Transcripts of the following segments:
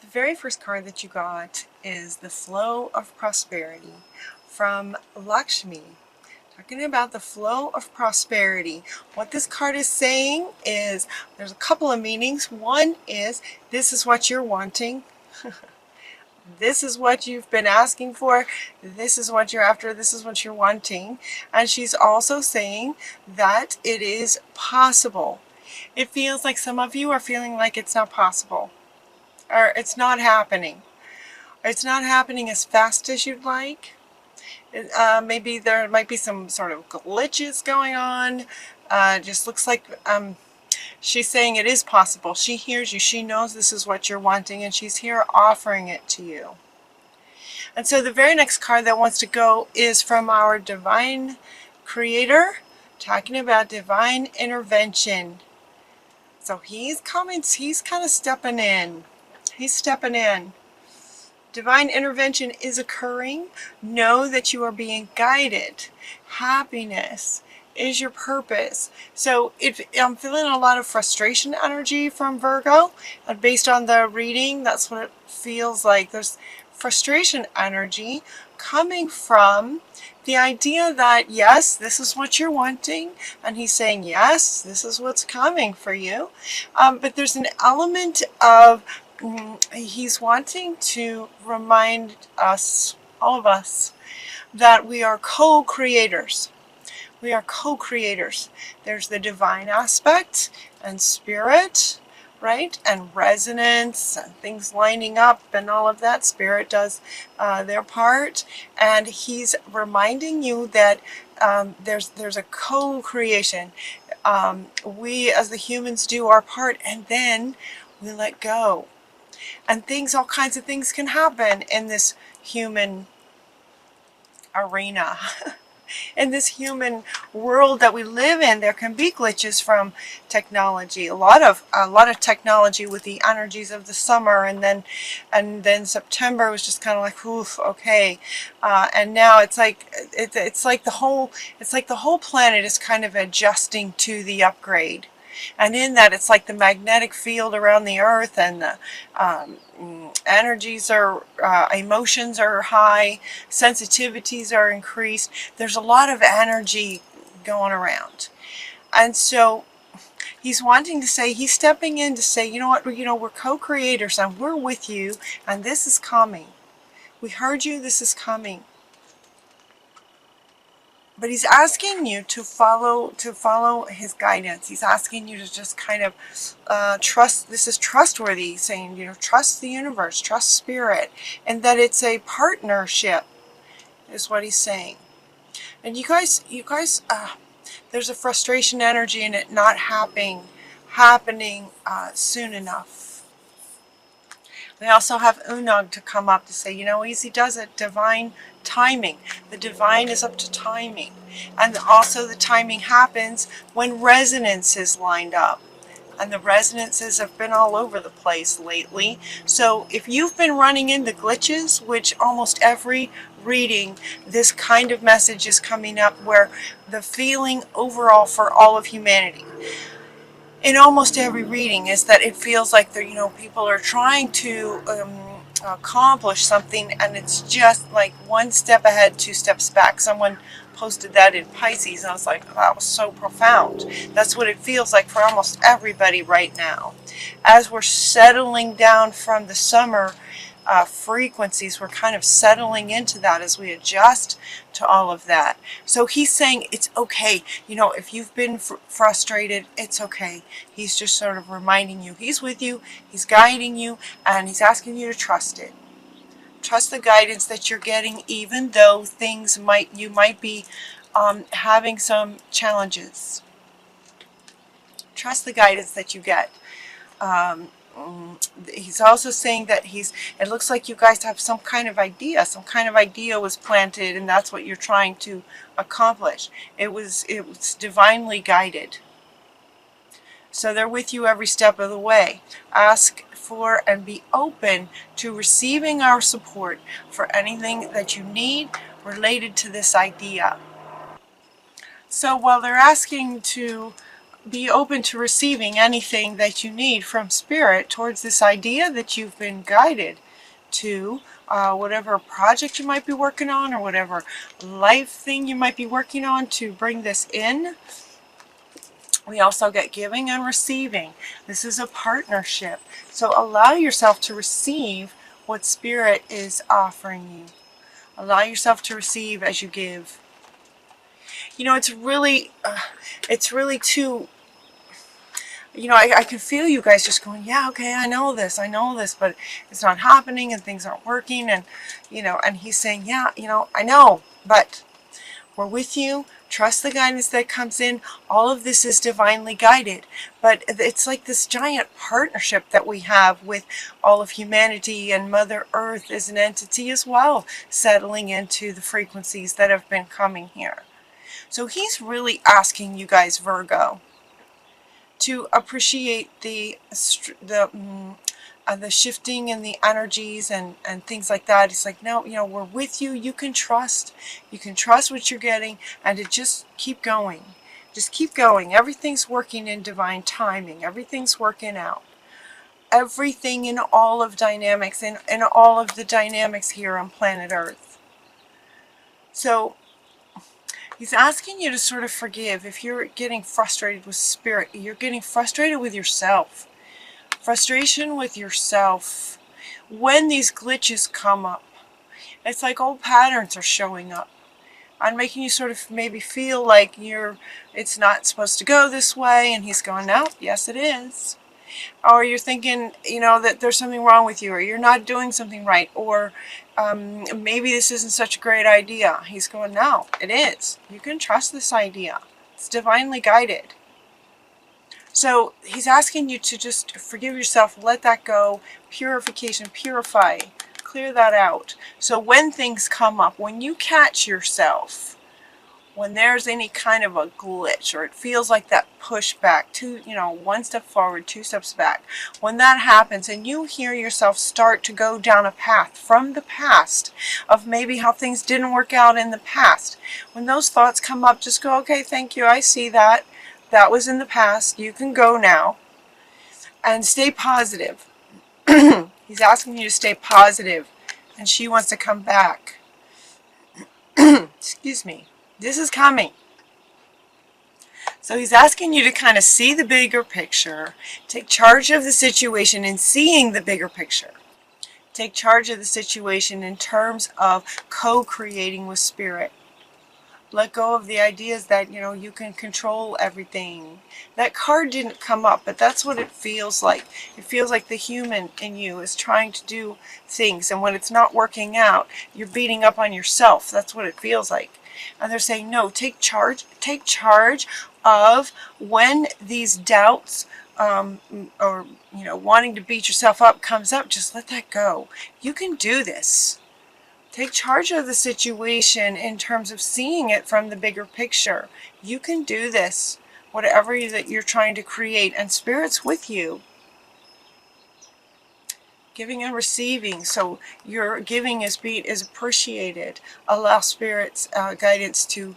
very first card that you got is the flow of prosperity from Lakshmi. Talking about the flow of prosperity. What this card is saying is there's a couple of meanings. One is this is what you're wanting. This is what you've been asking for. This is what you're after. This is what you're wanting. And she's also saying that it is possible. It feels like some of you are feeling like it's not possible, or it's not happening. It's not happening as fast as you'd like. Maybe there might be some sort of glitches going on. Just looks like she's saying it is possible. She hears you. She knows this is what you're wanting, and she's here offering it to you. And so the very next card that wants to go is from our divine creator, talking about divine intervention. So he's coming. He's kind of stepping in. He's stepping in. Divine intervention is occurring. Know that you are being guided. Happiness is your purpose. So if I'm feeling a lot of frustration energy from Virgo, and based on the reading, that's what it feels like. There's frustration energy coming from the idea that yes, this is what you're wanting, and he's saying yes, this is what's coming for you. But there's an element of he's wanting to remind us, all of us, that we are co-creators. We are co-creators. There's the divine aspect and spirit, right? And resonance and things lining up and all of that. Spirit does their part. And he's reminding you that there's a co-creation. We as the humans do our part, and then we let go. And all kinds of things can happen in this human arena. In this human world that we live in, there can be glitches from technology. A lot of technology with the energies of the summer, and then September was just kind of like, oof, okay. And now it's like the whole planet is kind of adjusting to the upgrade. And in that, it's like the magnetic field around the earth, and the energies are, emotions are high, sensitivities are increased. There's a lot of energy going around. And so he's wanting to say, he's stepping in to say, you know what, we're co-creators, and we're with you, and this is coming. We heard you, this is coming. But he's asking you to follow his guidance. He's asking you to just kind of trust. This is trustworthy. He's saying, trust the universe, trust spirit, and that it's a partnership, is what he's saying. And you guys, there's a frustration energy in it not happening soon enough. We also have Unag to come up to say, easy does it, divine timing. The divine is up to timing. And also the timing happens when resonance is lined up. And the resonances have been all over the place lately. So if you've been running into glitches, which almost every reading, this kind of message is coming up, where the feeling overall for all of humanity, in almost every reading, is that it feels like people are trying to accomplish something, and it's just like one step ahead, two steps back. Someone posted that in Pisces, and I was like, oh, that was so profound. That's what it feels like for almost everybody right now. As we're settling down from the summer frequencies, we're kind of settling into that as we adjust to all of that. So he's saying it's okay. If you've been frustrated, it's okay. He's just sort of reminding you he's with you, he's guiding you, and he's asking you to trust it. Trust the guidance that you're getting, even though you might be having some challenges. Trust the guidance that you get. He's also saying that it looks like you guys have some kind of idea was planted, and that's what you're trying to accomplish. It was divinely guided. So they're with you every step of the way. Ask for and be open to receiving our support for anything that you need related to this idea. So while they're asking to be open to receiving anything that you need from Spirit towards this idea that you've been guided to, whatever project you might be working on or whatever life thing you might be working on to bring this in. We also get giving and receiving. This is a partnership. So allow yourself to receive what Spirit is offering you. Allow yourself to receive as you give. You know, it's really too, you know, I can feel you guys just going, yeah, okay, I know this, but it's not happening and things aren't working. And, you know, and he's saying, yeah, you know, I know, but we're with you. Trust the guidance that comes in. All of this is divinely guided. But it's like this giant partnership that we have with all of humanity, and Mother Earth is an entity as well, settling into the frequencies that have been coming here. So he's really asking you guys, Virgo, to appreciate the shifting in the energies and things like that. It's like, no, you know, we're with you. You can trust what you're getting, and to just keep going. Just keep going. Everything's working in divine timing. Everything's working out. Everything in all of dynamics, in all of the dynamics here on planet Earth. So he's asking you to sort of forgive. If you're getting frustrated with Spirit, you're getting frustrated with yourself. Frustration with yourself. When these glitches come up, it's like old patterns are showing up and making you sort of maybe feel like it's not supposed to go this way, and he's going, no, yes it is. Or you're thinking, you know, that there's something wrong with you, or you're not doing something right, or maybe this isn't such a great idea. He's going, no, it is. You can trust this idea. It's divinely guided. So he's asking you to just forgive yourself, let that go, purification, purify, clear that out. So when things come up, when you catch yourself, when there's any kind of a glitch, or it feels like that pushback, one step forward, two steps back, when that happens and you hear yourself start to go down a path from the past of maybe how things didn't work out in the past, when those thoughts come up, just go, okay, thank you, I see that. That was in the past. You can go now. And stay positive. He's asking you to stay positive. And she wants to come back. Excuse me. This is coming. So he's asking you to kind of see the bigger picture. Take charge of the situation in seeing the bigger picture. Take charge of the situation in terms of co-creating with Spirit. Let go of the ideas that, you know, you can control everything. That card didn't come up, but that's what it feels like. It feels like the human in you is trying to do things, and when it's not working out, you're beating up on yourself. That's what it feels like. And they're saying, no, take charge of when these doubts or, you know, wanting to beat yourself up comes up. Just let that go. You can do this. Take charge of the situation in terms of seeing it from the bigger picture. You can do this, whatever that you're trying to create, and Spirit's with you. Giving and receiving, so your giving is appreciated. Allow Spirit's guidance to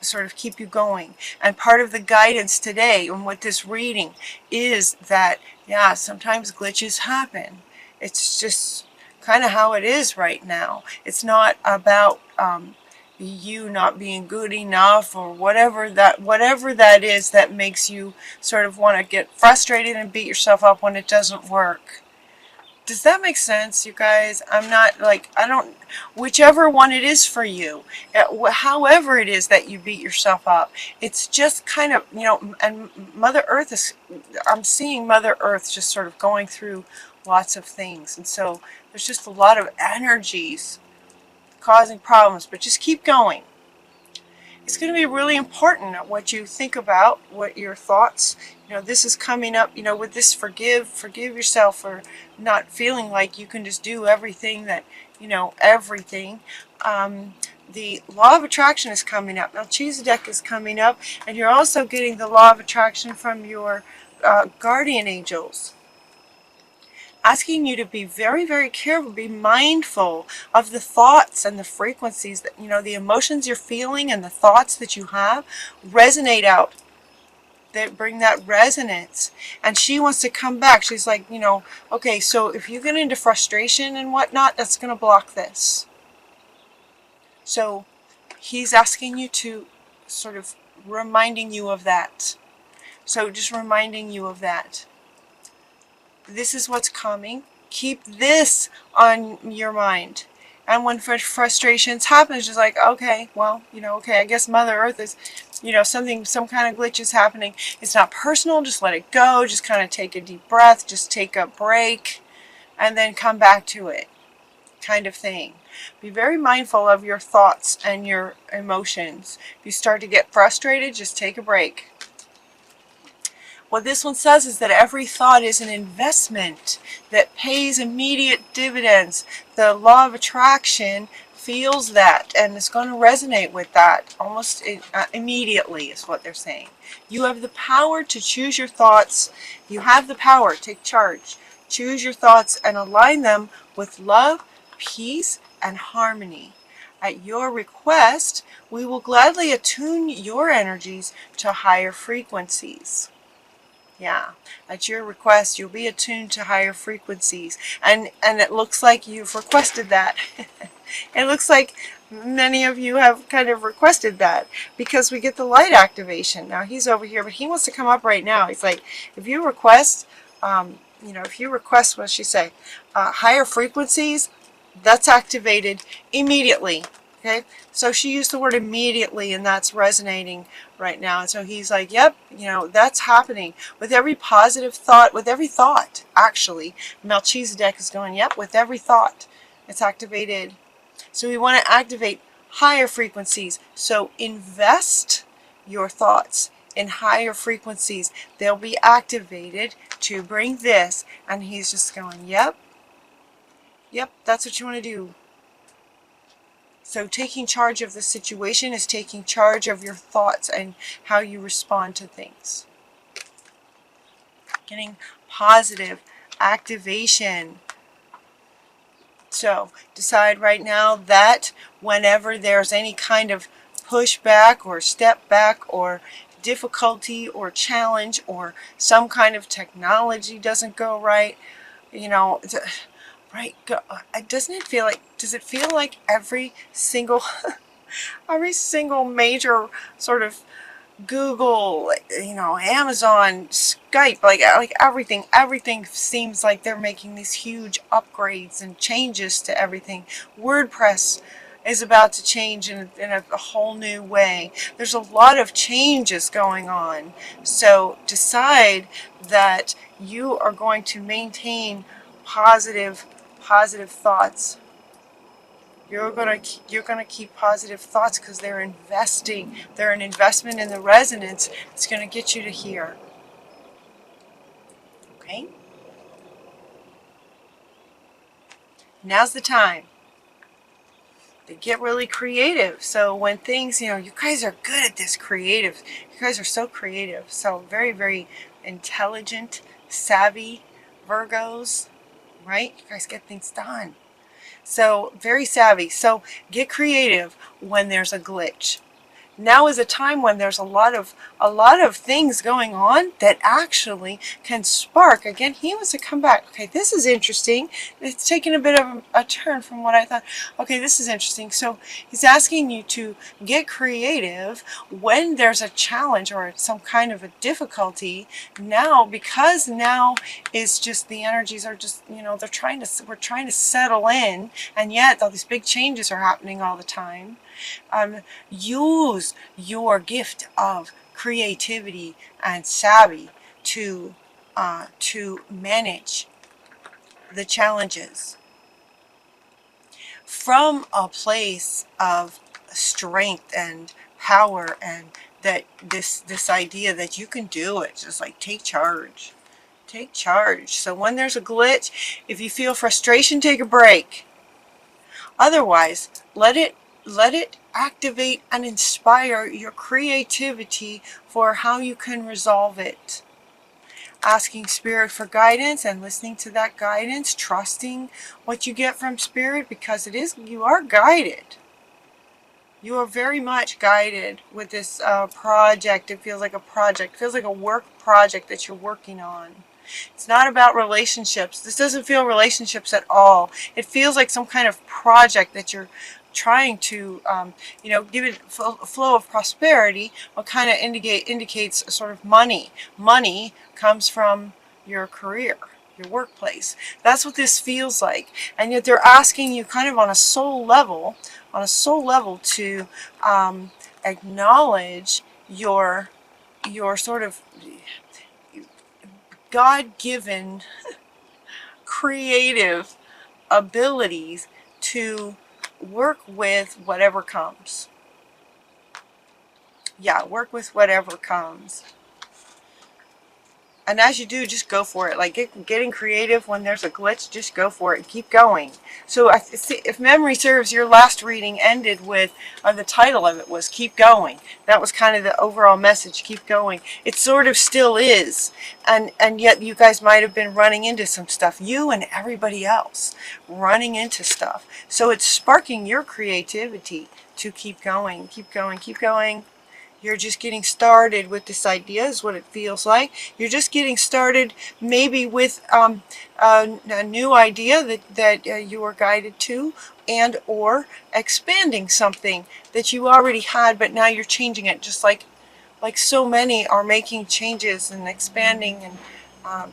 sort of keep you going. And part of the guidance today, and what this reading is that, yeah, sometimes glitches happen. It's just kind of how it is right now. It's not about you not being good enough, or whatever that is that makes you sort of want to get frustrated and beat yourself up when it doesn't work. Does that make sense, you guys? Whichever one it is for you, however it is that you beat yourself up, it's just kind of, you know, and Mother Earth I'm seeing Mother Earth just sort of going through lots of things, and so there's just a lot of energies causing problems, but just keep going. It's going to be really important what you think about, what your thoughts, you know, this is coming up, you know, with this forgive yourself for not feeling like you can just do everything that, you know, everything. The law of attraction is coming up. Melchizedek is coming up, and you're also getting the law of attraction from your guardian angels, asking you to be very, very careful, be mindful of the thoughts and the frequencies that, you know, the emotions you're feeling and the thoughts that you have resonate out bring that resonance. And she wants to come back. She's like, you know, okay, so if you get into frustration and whatnot, that's going to block this. So he's asking you to sort of reminding you of that. So just reminding you of that. This is what's coming. Keep this on your mind. And when frustrations happen, it's just like, okay, well, you know, okay, I guess Mother Earth is, you know, some kind of glitch is happening. It's not personal. Just let it go. Just kind of take a deep breath. Just take a break and then come back to it, kind of thing. Be very mindful of your thoughts and your emotions. If you start to get frustrated, just take a break. What this one says is that every thought is an investment that pays immediate dividends. The law of attraction feels that and is going to resonate with that almost immediately is what they're saying. You have the power to choose your thoughts. You have the power. Take charge. Choose your thoughts and align them with love, peace, and harmony. At your request, we will gladly attune your energies to higher frequencies. Yeah, at your request, you'll be attuned to higher frequencies. And it looks like you've requested that. It looks like many of you have kind of requested that because we get the light activation. Now he's over here, but he wants to come up right now. He's like, if you request, you know, if you request, what does she say? Higher frequencies, that's activated immediately. Okay, so she used the word immediately, and that's resonating right now. And so he's like, yep, you know, that's happening. With every positive thought, with every thought, actually, Melchizedek is going, yep, with every thought, it's activated. So we want to activate higher frequencies. So invest your thoughts in higher frequencies. They'll be activated to bring this. And he's just going, yep, that's what you want to do. So taking charge of the situation is taking charge of your thoughts and how you respond to things. Getting positive activation. So decide right now that whenever there's any kind of pushback or step back or difficulty or challenge or some kind of technology doesn't go right, you know, right, doesn't it feel like, does it feel like every single major sort of Google, you know, Amazon, Skype, like everything seems like they're making these huge upgrades and changes to everything. WordPress is about to change in a whole new way. There's a lot of changes going on. So decide that you are going to maintain positive thoughts. You're gonna keep positive thoughts because they're investing. They're an investment in the resonance. It's gonna get you to here. Okay? Now's the time to get really creative. So when things, you know, you guys are good at this creative. You guys are so creative. So very, very intelligent, savvy Virgos, right? You guys get things done. So very savvy. So get creative when there's a glitch. Now is a time when there's a lot of things going on that actually can spark. Again, he wants to come back. Okay, this is interesting. It's taken a bit of a turn from what I thought. Okay, this is interesting. So he's asking you to get creative when there's a challenge or some kind of a difficulty. Now, because now is just the energies are just, you know, we're trying to settle in, and yet all these big changes are happening all the time. Use your gift of creativity and savvy to manage the challenges from a place of strength and power, and that this idea that you can do it. Just like take charge. Take charge. So when there's a glitch, if you feel frustration, take a break. Otherwise, let it activate and inspire your creativity for how you can resolve it. Asking Spirit for guidance and listening to that guidance, trusting what you get from Spirit, because you are guided. You are very much guided with this project. It feels like a project. It feels like a work project that you're working on. It's not about relationships. This doesn't feel relationships at all. It feels like some kind of project that you're trying to, give it a flow of prosperity. What kind of indicates sort of money. Money comes from your career, your workplace. That's what this feels like. And yet they're asking you kind of on a soul level, to acknowledge your sort of God-given creative abilities to work with whatever comes. Yeah, work with whatever comes. And as you do, just go for it. Like getting creative when there's a glitch, just go for it and keep going. So if memory serves, your last reading ended with, the title of it was Keep Going. That was kind of the overall message, keep going. It sort of still is. And yet you guys might have been running into some stuff. You and everybody else running into stuff. So it's sparking your creativity to keep going, keep going, keep going. You're just getting started with this idea is what it feels like. You're just getting started maybe with a new idea that you were guided to, and or expanding something that you already had, but now you're changing it, just like so many are making changes and expanding and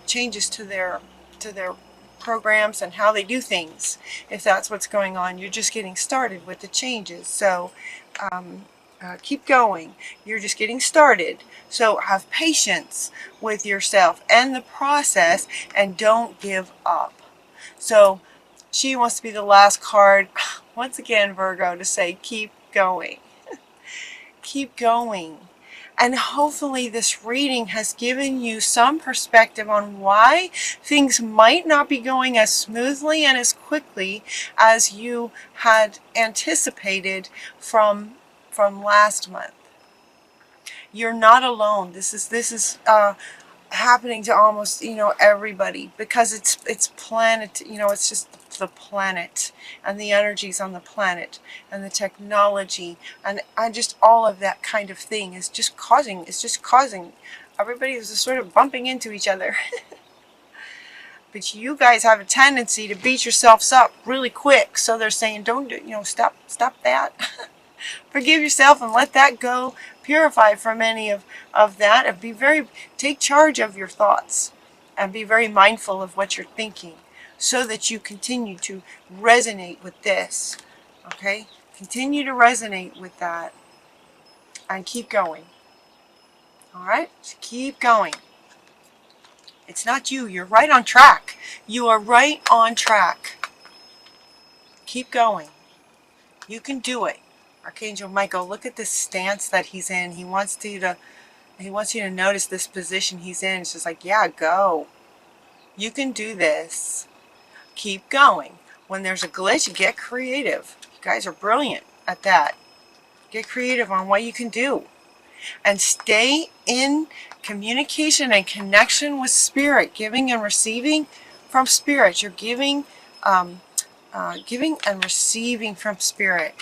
changes to their programs and how they do things. If that's what's going on, you're just getting started with the changes. So keep going. You're just getting started. So have patience with yourself and the process, and don't give up. So she wants to be the last card, once again, Virgo, to say keep going. Keep going. And hopefully this reading has given you some perspective on why things might not be going as smoothly and as quickly as you had anticipated from last month. You're not alone. This is happening to almost everybody, because it's planet. It's just the planet and the energies on the planet and the technology and just all of that kind of thing is just causing. It's just causing everybody is just sort of bumping into each other. But you guys have a tendency to beat yourselves up really quick. So they're saying, don't do, stop that. Forgive yourself and let that go. Purify from any of that, and take charge of your thoughts and be very mindful of what you're thinking, so that you continue to resonate with this. Okay? Continue to resonate with that and keep going. All right? So keep going. It's not you. You're right on track. You are right on track. Keep going. You can do it. Archangel Michael, look at this stance that he's in. He wants you to notice this position he's in. It's just like, yeah, go. You can do this. Keep going. When there's a glitch, get creative. You guys are brilliant at that. Get creative on what you can do. And stay in communication and connection with Spirit, giving and receiving from Spirit. You're giving and receiving from Spirit.